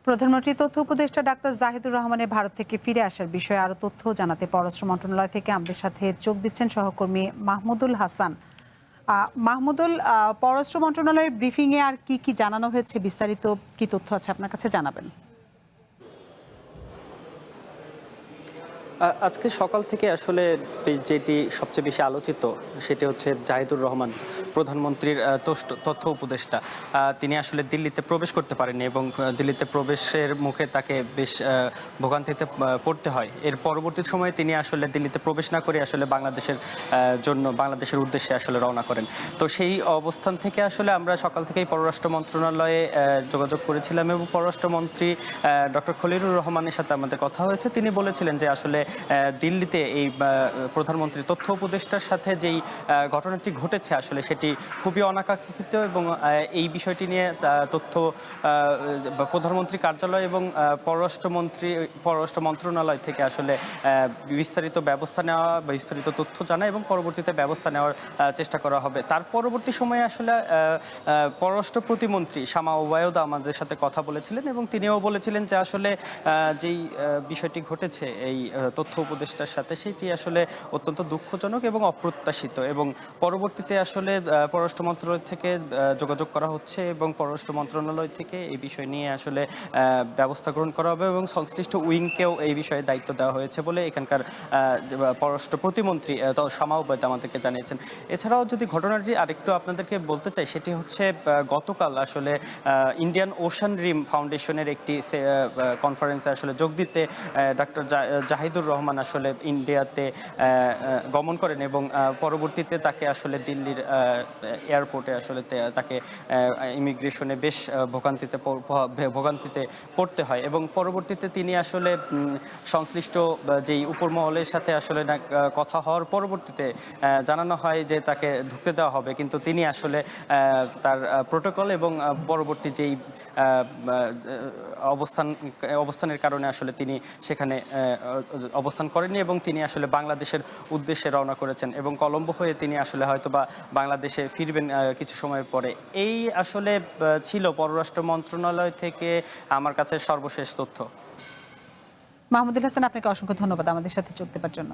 প্রধানমন্ত্রী তথ্য উপদেষ্টা ডাক্তার জাহিদুর রহমানের ভারত থেকে ফিরে আসার বিষয়ে আরো তথ্য জানাতে পররাষ্ট্র মন্ত্রণালয় থেকে আমাদের সাথে যোগ দিচ্ছেন সহকর্মী মাহমুদুল হাসান। মাহমুদুল, পররাষ্ট্র মন্ত্রণালয়ের ব্রিফিংয়ে আর কি কি জানানো হয়েছে, বিস্তারিত কি তথ্য আছে আপনার কাছে জানাবেন? আজকে সকাল থেকে আসলে যেটি সবচেয়ে বেশি আলোচিত সেটি হচ্ছে জাহিদুর রহমান, প্রধানমন্ত্রীর তথ্য উপদেষ্টা। তিনি আসলে দিল্লিতে প্রবেশ করতে পারেননি এবং দিল্লিতে প্রবেশের মুখে তাকে বেশ ভোগান্তিতে পড়তে হয়। এর পরবর্তী সময়ে তিনি আসলে দিল্লিতে প্রবেশ না করে আসলে বাংলাদেশের উদ্দেশ্যে আসলে রওনা করেন। তো সেই অবস্থান থেকে আসলে আমরা সকাল থেকেই পররাষ্ট্র মন্ত্রণালয়ে যোগাযোগ করেছিলাম এবং পররাষ্ট্রমন্ত্রী ডক্টর খলিলুর রহমানের সাথে আমাদের কথা হয়েছে। তিনি বলেছিলেন যে আসলে দিল্লিতে এই প্রধানমন্ত্রী তথ্য উপদেষ্টার সাথে যেই ঘটনাটি ঘটেছে আসলে সেটি খুবই অনাকাঙ্ক্ষিত এবং এই বিষয়টি নিয়ে তথ্য প্রধানমন্ত্রী কার্যালয় এবং পররাষ্ট্র মন্ত্রণালয় থেকে আসলে বিস্তারিত ব্যবস্থা নেওয়া, বিস্তারিত তথ্য জানা এবং পরবর্তীতে ব্যবস্থা নেওয়ার চেষ্টা করা হবে। তার পরবর্তী সময়ে আসলে পররাষ্ট্র প্রতিমন্ত্রী শামা ওবায়দা আমাদের সাথে কথা বলেছিলেন এবং তিনিও বলেছিলেন যে আসলে যেই বিষয়টি ঘটেছে এই তথ্য উপদেষ্টার সাথে সেটি আসলে অত্যন্ত দুঃখজনক এবং অপ্রত্যাশিত এবং পরবর্তীতে আসলে পররাষ্ট্র মন্ত্রণালয় থেকে যোগাযোগ করা হচ্ছে এবং পররাষ্ট্র মন্ত্রণালয় থেকে এই বিষয় নিয়ে আসলে ব্যবস্থা গ্রহণ করা হবে এবং সংশ্লিষ্ট উইংকেও এই বিষয়ে দায়িত্ব দেওয়া হয়েছে বলে এখানকার পররাষ্ট্র প্রতিমন্ত্রী শামা ওবায়দা আমাদেরকে জানিয়েছেন। এছাড়াও যদি ঘটনাটি আরেকটু আপনাদেরকে বলতে চাই, সেটি হচ্ছে গতকাল আসলে ইন্ডিয়ান ওশান রিম ফাউন্ডেশনের একটি কনফারেন্সে আসলে যোগ দিতে ডাক্তার জাহিদুর রহমান আসলে ইন্ডিয়াতে গমন করেন এবং পরবর্তীতে তাকে আসলে দিল্লির এয়ারপোর্টে আসলে তাকে ইমিগ্রেশনে বেশ ভোগান্তিতে পড়তে হয় এবং পরবর্তীতে তিনি আসলে সংশ্লিষ্ট যেই উপরমহলের সাথে আসলে কথা হওয়ার পরবর্তীতে জানানো হয় যে তাকে ঢুকতে দেওয়া হবে, কিন্তু তিনি আসলে তার প্রোটোকল এবং পরবর্তী যেই অবস্থানের কারণে আসলে তিনি সেখানে অবস্থান করেননি এবং তিনি আসলে বাংলাদেশের উদ্দেশ্যে রওনা করেছেন এবং কলম্বো হয়ে তিনি আসলে হয়তোবা বাংলাদেশে ফিরবেন কিছু সময় পরে। এই আসলে ছিল পররাষ্ট্র মন্ত্রণালয় থেকে আমার কাছে সর্বশেষ তথ্য। মাহমুদুল হাসান, আপনাকে অসংখ্য ধন্যবাদ আমাদের সাথে যোগ দেওয়ার জন্য।